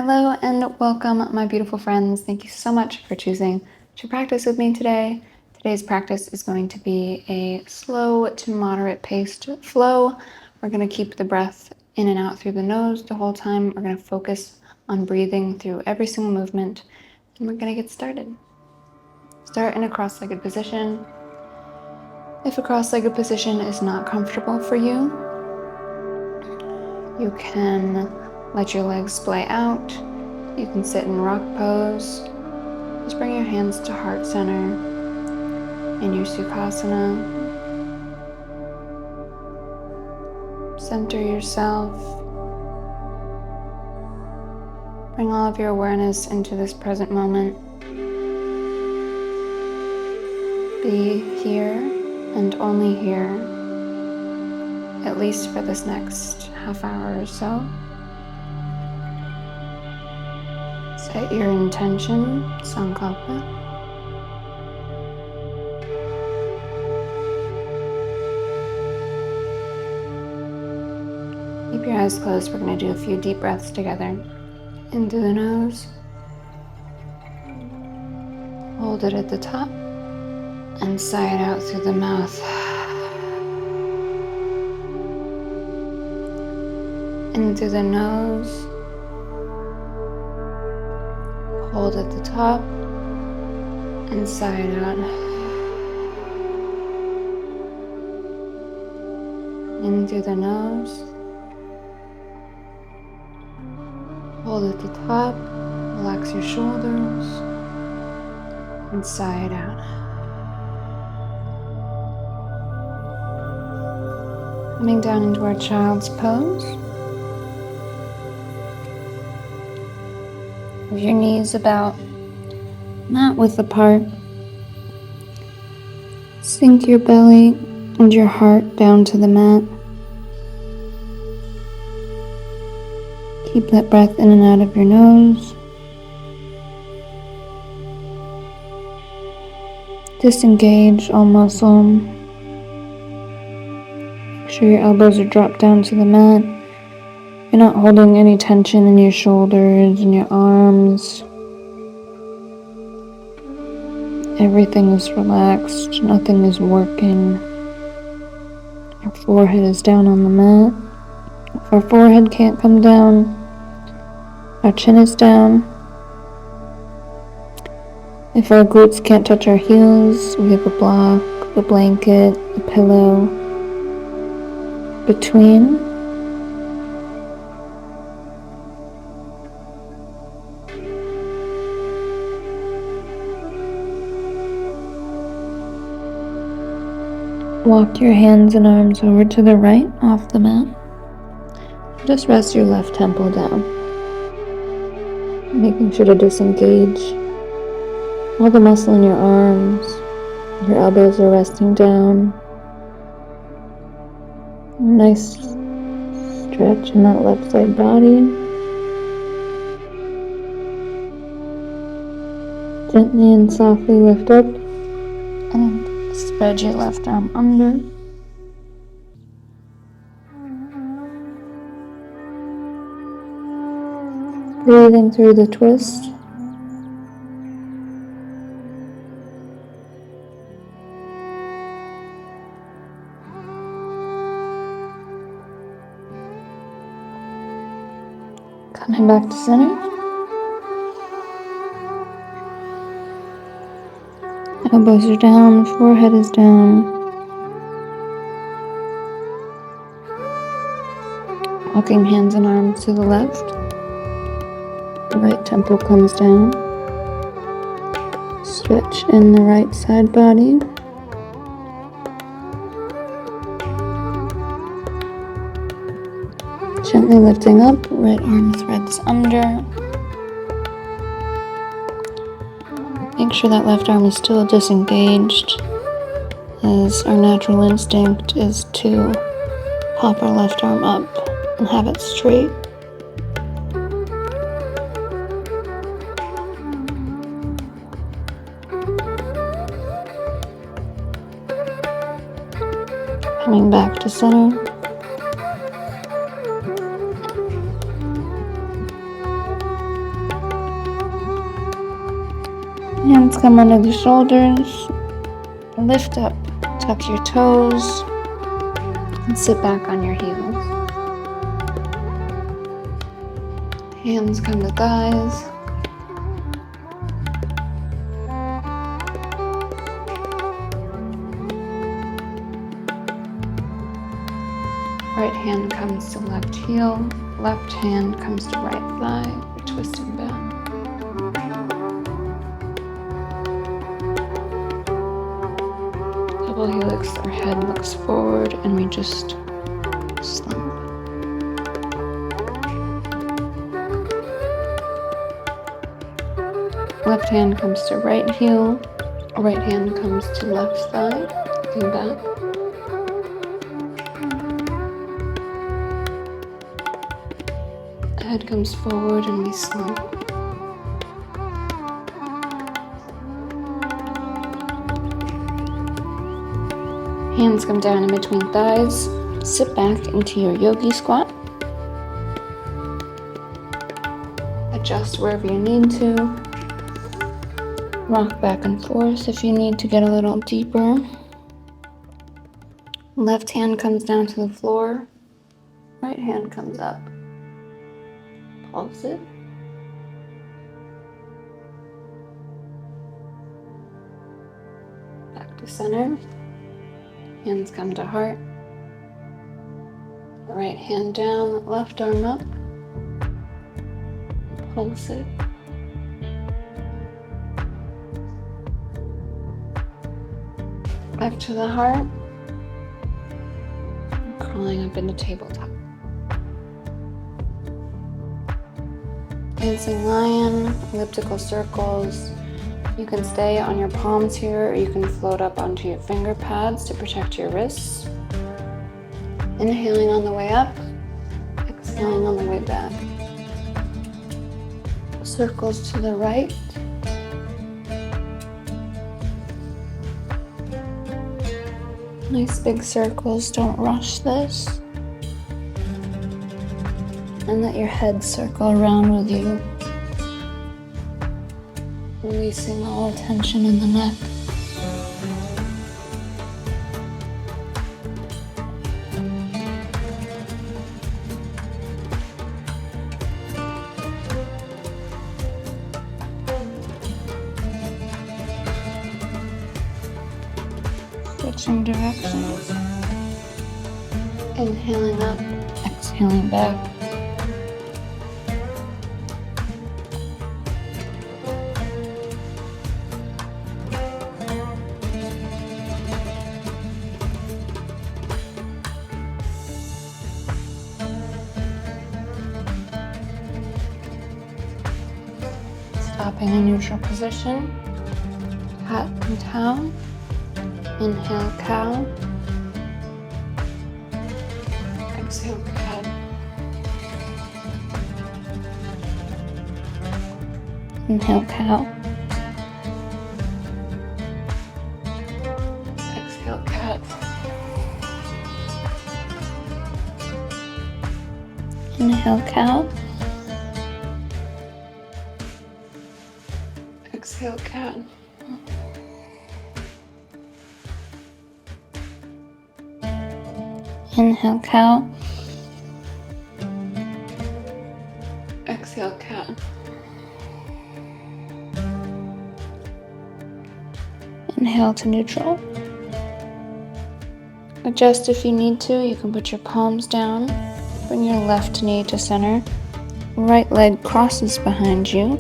Hello and welcome, my beautiful friends. Thank you so much for choosing to practice with me today. Today's practice is going to be a slow to moderate paced flow. We're going to keep the breath in and out through the nose the whole time. We're going to focus on breathing through every single movement, and we're going to get started. Start in a cross-legged position. If a cross-legged position is not comfortable for you, you can let your legs splay out. You can sit in rock pose. Just bring your hands to heart center in your Sukhasana. Center yourself. Bring all of your awareness into this present moment. Be here and only here, at least for this next half hour or so. Set your intention, Sankalpa. Keep your eyes closed. We're going to do a few deep breaths together. In through the nose. Hold it at the top. And sigh it out through the mouth. In through the nose. Hold at the top and sigh it out. In through the nose. Hold at the top, relax your shoulders, and sigh it out. Coming down into our child's pose. With your knees about mat width apart. Sink your belly and your heart down to the mat. Keep that breath in and out of your nose. Disengage all muscle. Make sure your elbows are dropped down to the mat. You're not holding any tension in your shoulders and your arms. Everything is relaxed. Nothing is working. Our forehead is down on the mat. If our forehead can't come down, our chin is down. If our glutes can't touch our heels, we have a block, a blanket, a pillow between. Walk your hands and arms over to the right off the mat. Just rest your left temple down. Making sure to disengage all the muscle in your arms. Your elbows are resting down. Nice stretch in that left side body. Gently and softly lift up and spread your left arm under. Breathing through the twist. Coming back to center. Elbows are down, forehead is down. Walking hands and arms to the left. The right temple comes down. Stretch in the right side body. Gently lifting up, right arm threads under. Make sure that left arm is still disengaged, as our natural instinct is to pop our left arm up and have it straight. Coming back to center. Hands come under the shoulders. Lift up, tuck your toes, and sit back on your heels. Hands come to thighs. Right hand comes to left heel. Left hand comes to right thigh. We're twisting back. Double helix, our head looks forward and we just slump. Left hand comes to right heel. Right hand comes to left thigh. Looking back. Head comes forward and we slump. Hands come down in between thighs. Sit back into your yogi squat. Adjust wherever you need to. Rock back and forth if you need to get a little deeper. Left hand comes down to the floor. Right hand comes up. Pulse it. Back to center. Hands come to heart. Right hand down, left arm up. Pulse it. Back to the heart. Crawling up into tabletop. Dancing lion, elliptical circles. You can stay on your palms here, or you can float up onto your finger pads to protect your wrists. Inhaling on the way up, exhaling on the way back. Circles to the right. Nice big circles, don't rush this. And let your head circle around with you. Releasing all tension in the neck. Switching directions. Inhaling up, exhaling back. Stopping in neutral position, cat and cow. Inhale, cow. Exhale, cat. Inhale, cow. Exhale, cat. Inhale, cow. Exhale, cat. Inhale, cow. Exhale, cat. Inhale to neutral. Adjust if you need to. You can put your palms down. Bring your left knee to center. Right leg crosses behind you.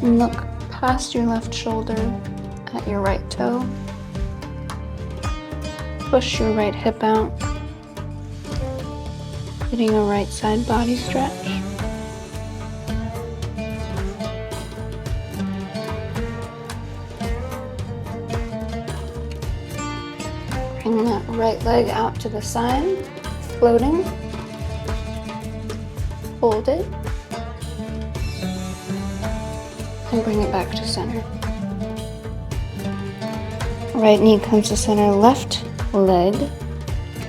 And look past your left shoulder at your right toe. Push your right hip out. Getting a right side body stretch. Bring that right leg out to the side, floating. Hold it. And bring it back to center. Right knee comes to center, left leg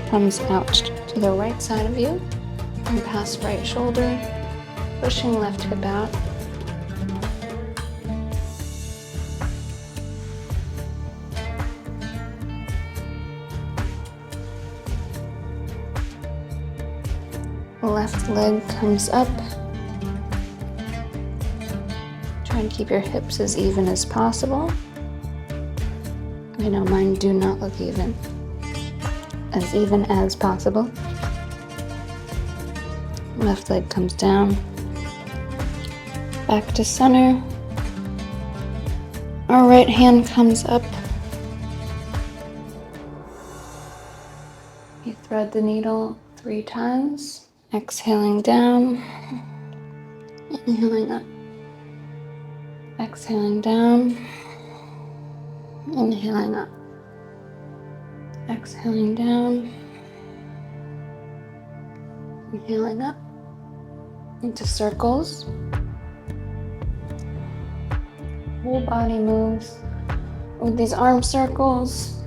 comes out to the right side of you and past right shoulder, pushing left hip out. Left leg comes up. Try and keep your hips as even as possible. I know mine do not look even as possible. Left leg comes down. Back to center. Our right hand comes up. You thread the needle 3 times. Exhaling down. Inhaling up. Exhaling down. Inhaling up. Exhaling down. Inhaling up. Into circles. Whole body moves with these arm circles.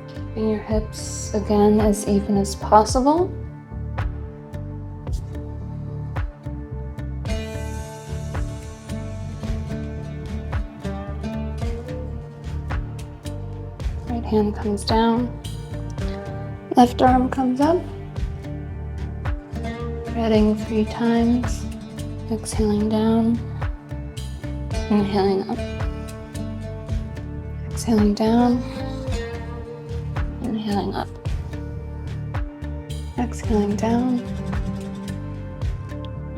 Keeping your hips again as even as possible. Right hand comes down. Left arm comes up. Threading 3 times. Exhaling down. Inhaling up. Exhaling down. Inhaling up. Exhaling down.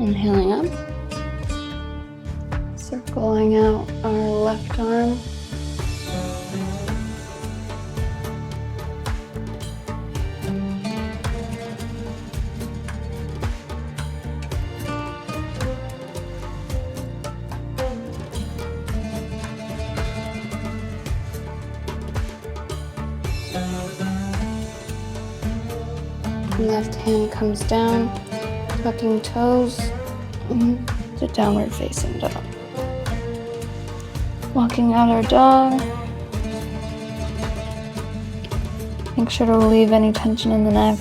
Inhaling up. Circling out our left arm. Left hand comes down, tucking toes to downward facing dog. Walking out our dog. Make sure to relieve any tension in the neck.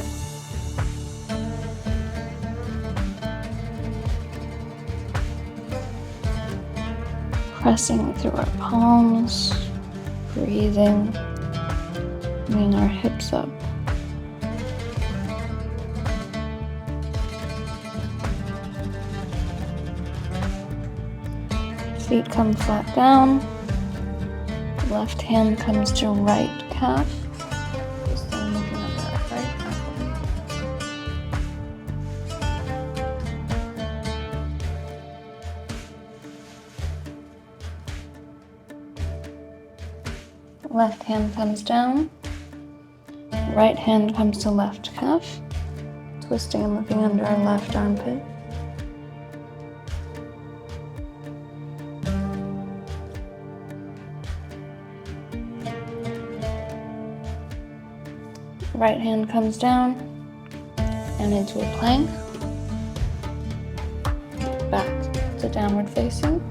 Pressing through our palms, breathing, bringing our hips up. Feet come flat down. Left hand comes to right calf. Just then looking at that right calf. Left hand comes down. Right hand comes to left calf. Twisting and looking under our left armpit. Right hand comes down and into a plank. Back to downward facing.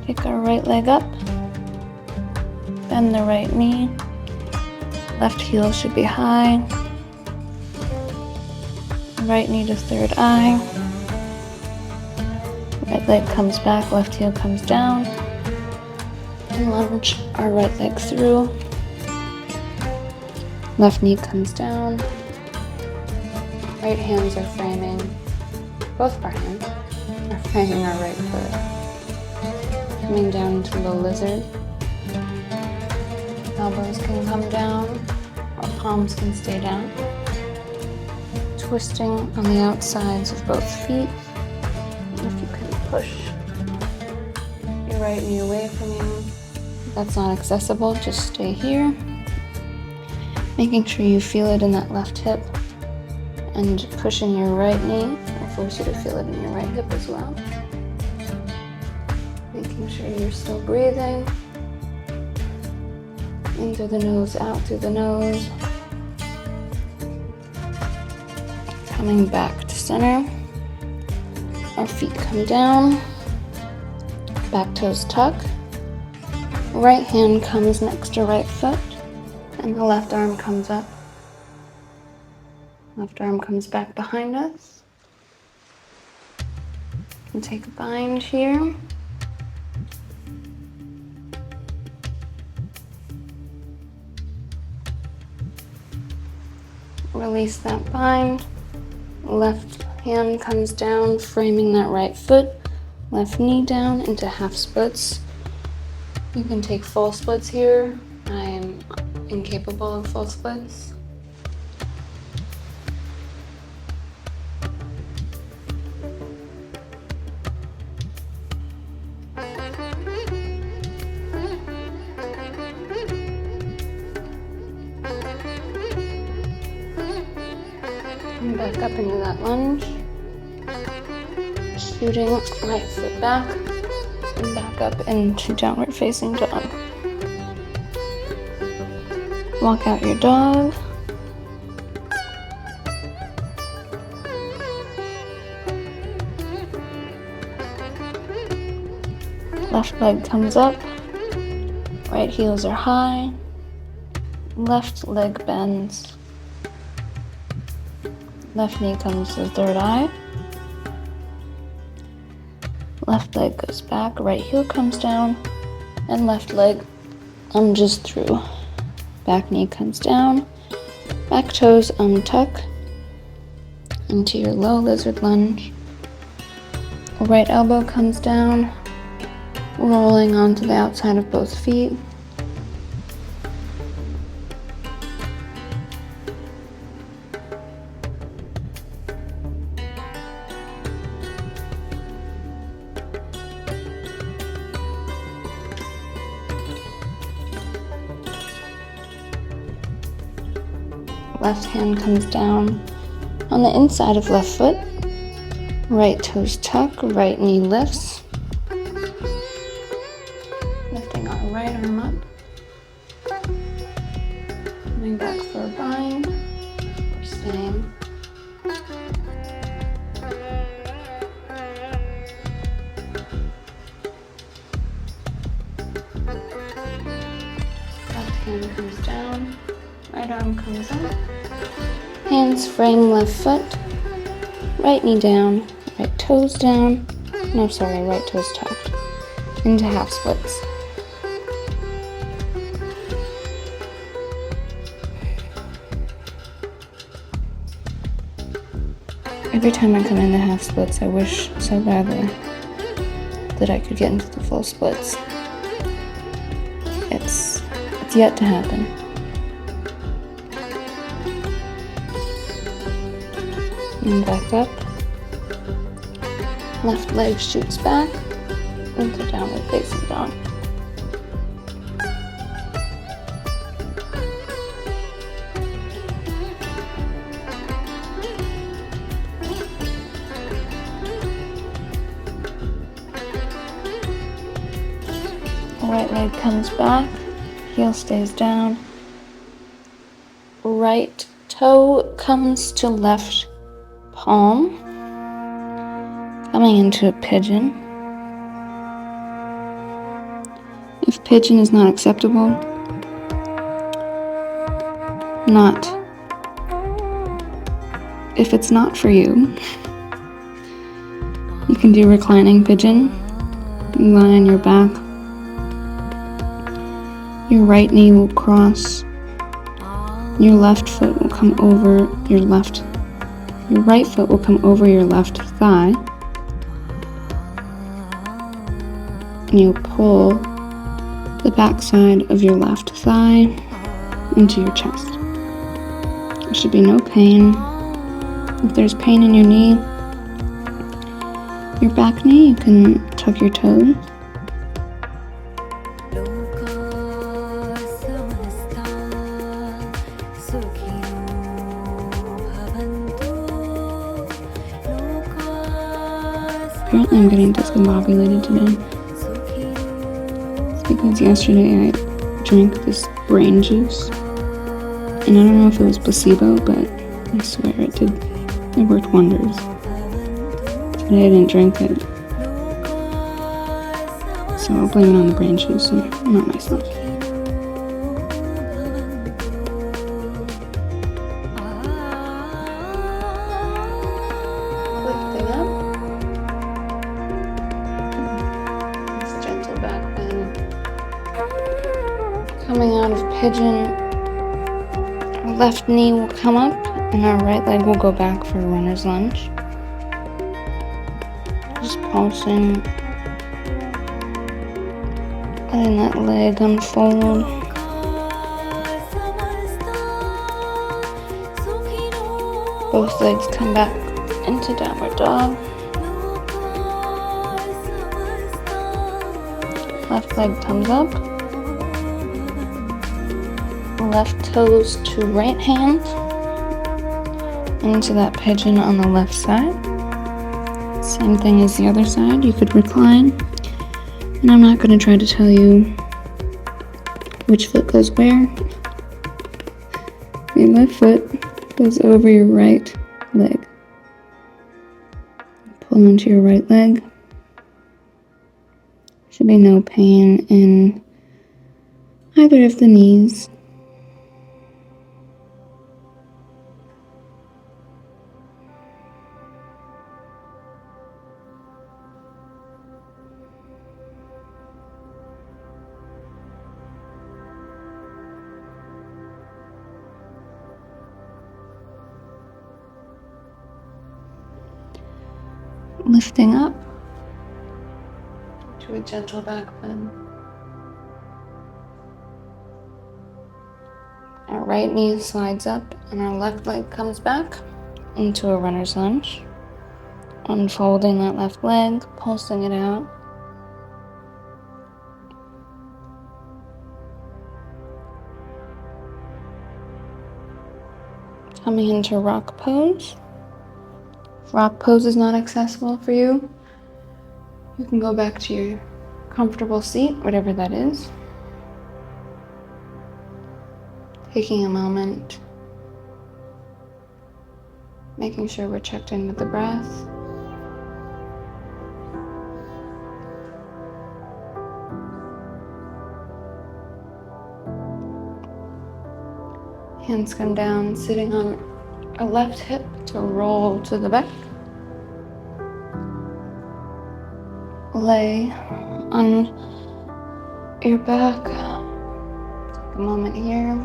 Kick our right leg up. Bend the right knee. Left heel should be high. Right knee to third eye. Right leg comes back, left heel comes down. And lunge our right leg through. Left knee comes down. Right hands are framing, both of our hands are framing our right foot. Coming down into the lizard. Elbows can come down, or palms can stay down. Twisting on the outsides of both feet. If you can push your right knee away from you. If that's not accessible, just stay here. Making sure you feel it in that left hip and pushing your right knee will force you to feel it in your right hip as well. Making sure you're still breathing. In through the nose, out through the nose. Coming back to center. Our feet come down. Back toes tuck. Right hand comes next to right foot. And the left arm comes up. Left arm comes back behind us. And take a bind here. Release that bind. Left hand comes down, framing that right foot. Left knee down into half splits. You can take full splits here. I am incapable of full splits. And back up into that lunge. Shooting right foot back. And back up into downward facing dog. Walk out your dog. Left leg comes up. Right heels are high. Left leg bends. Left knee comes to the third eye. Left leg goes back, right heel comes down, and left leg lunges through. Back knee comes down, back toes untuck into your low lizard lunge. Right elbow comes down, rolling onto the outside of both feet. Left hand comes down on the inside of left foot. Right toes tuck, right knee lifts. Lifting our right arm up. Coming back for a bind. We're staying. Left hand comes down. Right arm comes up. Hands frame left foot. Right knee down. Right toes down. No, sorry, right toes tucked. Into half splits. Every time I come into half splits, I wish so badly that I could get into the full splits. It's yet to happen. And back up. Left leg shoots back into downward facing dog. Right leg comes back, heel stays down. Right toe comes to left palm, coming into a pigeon. If pigeon is not acceptable, if it's not for you, you can do reclining pigeon. You lie on your back. Your right knee will cross. Your left foot will come over your right foot will come over your left thigh. And you'll pull the back side of your left thigh into your chest. There should be no pain. If there's pain in your knee, your back knee, you can tuck your toes. Apparently I'm getting discombobulated today. It's because yesterday I drank this brain juice. And I don't know if it was placebo, but I swear it worked wonders. Today I didn't drink it. So I'll blame it on the brain juice and not myself. Lifting up. Nice gentle back bend. Coming out of pigeon. Left knee will come up And our right leg will go back for a runner's lunge. Just pulsing, letting that leg unfold. Both legs come back into downward dog. Left leg comes up. Left toes to right hand. Into that pigeon on the left side. Same thing as the other side. You could recline. And I'm not going to try to tell you which foot goes where. Your left foot goes over your right leg. Pull into your right leg. Should be no pain in either of the knees. Lifting up to a gentle back bend. Our right knee slides up and our left leg comes back into a runner's lunge. Unfolding that left leg, pulsing it out. Coming into rock pose. If rock pose is not accessible for you, you can go back to your comfortable seat, whatever that is. Taking a moment, making sure we're checked in with the breath. Hands come down, sitting on our left hip to roll to the back. Lay on your back. Take a moment here.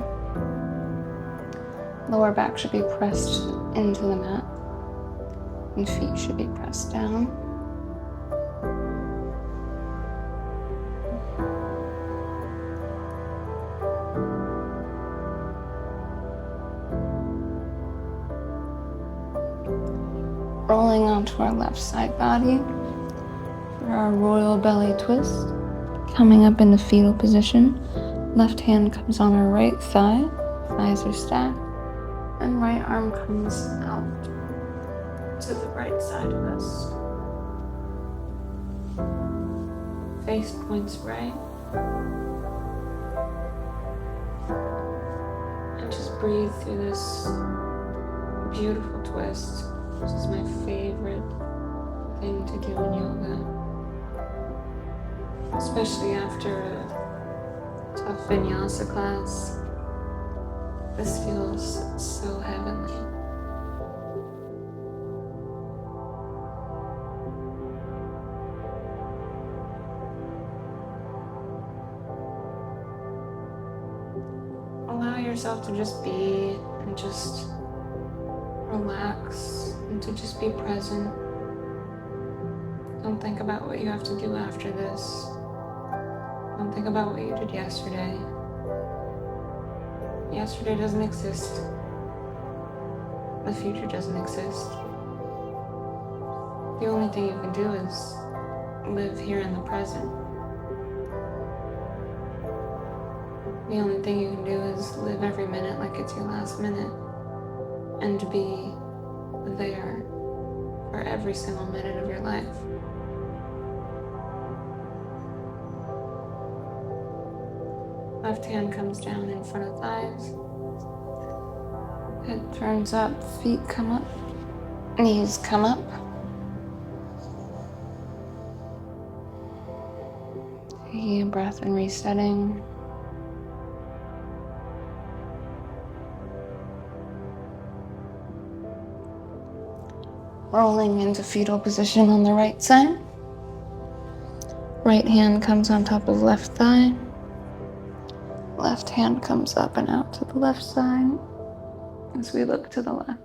Lower back should be pressed into the mat, and feet should be pressed down. Rolling onto our left side body for our royal belly twist. Coming up into fetal position. Left hand comes on our right thigh. Thighs are stacked. And right arm comes out to the right side of us. Face points right. And just breathe through this beautiful twist. This is my favorite thing to do in yoga. Especially after a tough vinyasa class. This feels so heavenly. Allow yourself to just be and just relax and to just be present. Don't think about what you have to do after this. Don't think about what you did yesterday. Yesterday doesn't exist. The future doesn't exist. The only thing you can do is live here in the present. The only thing you can do is live every minute like it's your last minute and be there for every single minute of your life. Left hand comes down in front of thighs. Head turns up, feet come up, knees come up. Taking a breath and resetting. Rolling into fetal position on the right side. Right hand comes on top of left thigh. Left hand comes up and out to the left side. as we look to the left.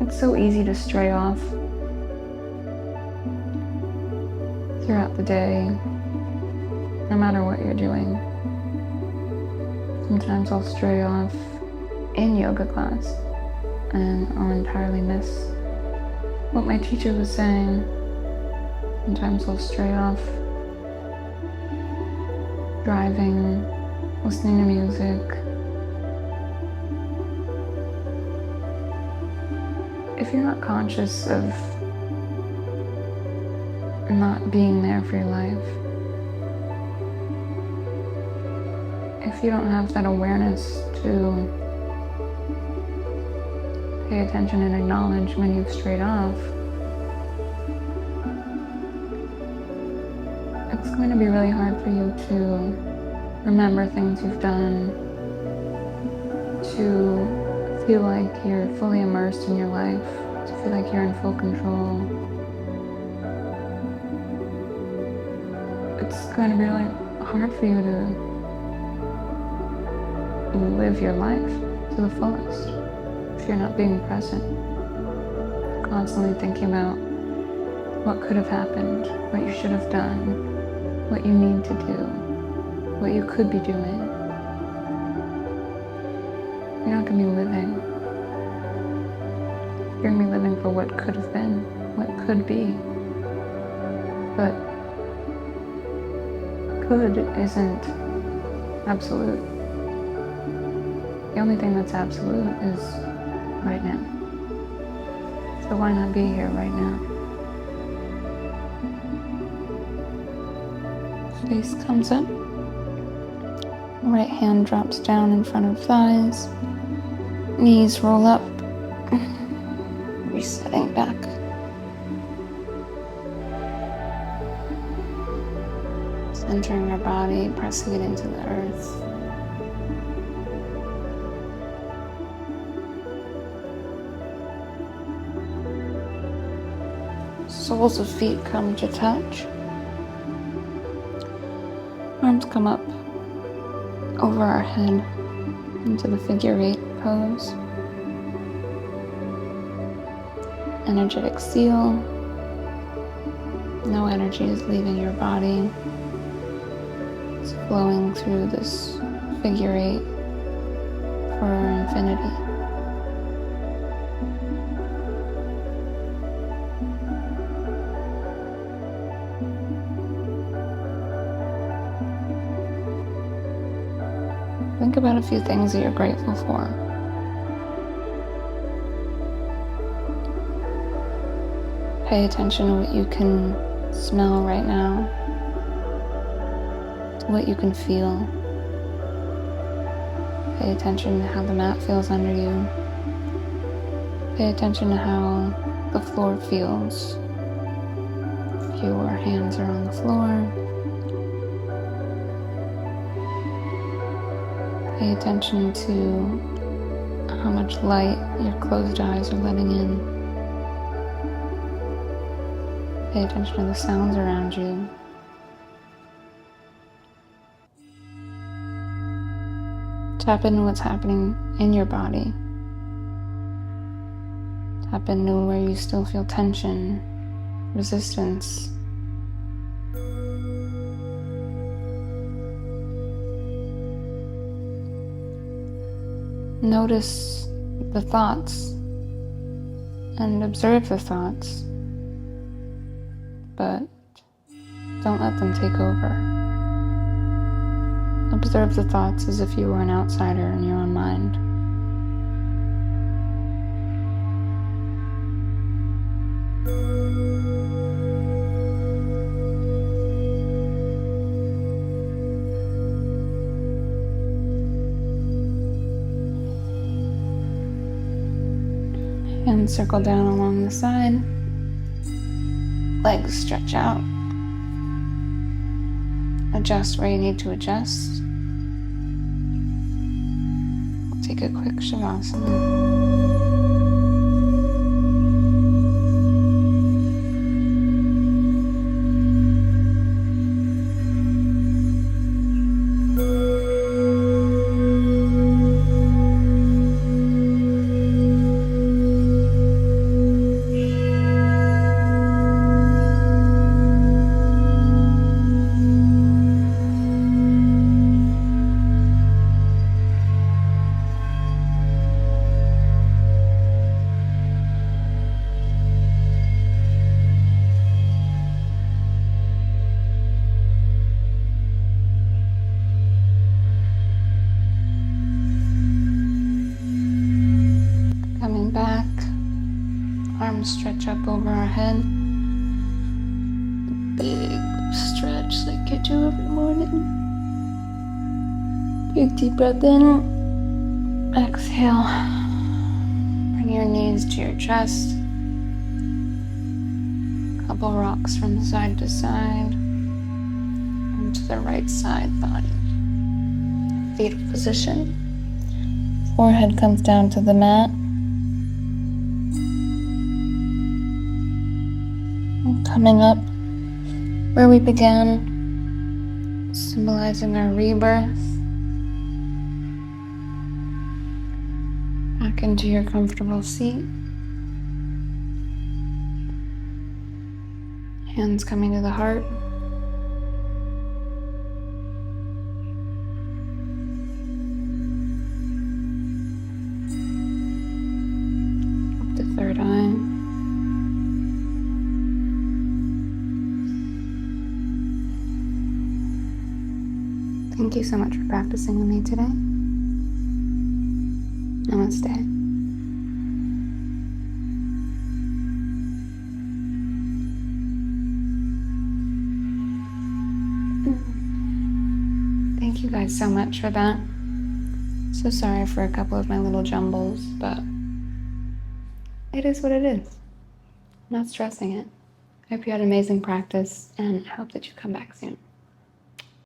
It's so easy to stray off throughout the day, no matter what you're doing. Sometimes I'll stray off in yoga class and I'll entirely miss what my teacher was saying. Sometimes I'll stray off driving, listening to music. If you're not conscious of not being there for your life, if you don't have that awareness to pay attention and acknowledge when you've strayed off, it's going to be really hard for you to remember things you've done, to feel like you're fully immersed in your life, to feel like you're in full control. It's going to be really hard for you to live your life to the fullest if you're not being present, constantly thinking about what could have happened, what you should have done, what you need to do, what you could be doing. You're not going to be living. You're going to be living for what could have been, what could be. But could isn't absolute. The only thing that's absolute is right now. So why not be here right now? Face comes up. Right hand drops down in front of thighs. Knees roll up. Resetting back. Centering our body, pressing it into the earth. Soles of feet come to touch. Arms come up over our head into the figure 8 pose. Energetic seal. No energy is leaving your body. It's flowing through this figure 8 for infinity. Think about a few things that you're grateful for. Pay attention to what you can smell right now, to what you can feel. Pay attention to how the mat feels under you. Pay attention to how the floor feels. If your hands are on the floor, pay attention to how much light your closed eyes are letting in. Pay attention to the sounds around you. Tap into what's happening in your body. Tap into where you still feel tension, resistance. Notice the thoughts and observe the thoughts, but don't let them take over. Observe the thoughts as if you were an outsider in your own mind. Hands circle down along the side. Legs stretch out. Adjust where you need to adjust. We'll take a quick Shavasana. arms stretch up over our head. Big stretch like you do every morning. Big deep breath in. Exhale. Bring your knees to your chest. Couple rocks from side to side. And to the right side body. Fetal position. Forehead comes down to the mat. And coming up where we began, symbolizing our rebirth. Back into your comfortable seat. Hands coming to the heart. Up to third eye. Thank you so much for practicing with me today. Namaste. Thank you guys so much for that. So sorry for a couple of my little jumbles, but it is what it is. I'm not stressing it. I hope you had an amazing practice and I hope that you come back soon.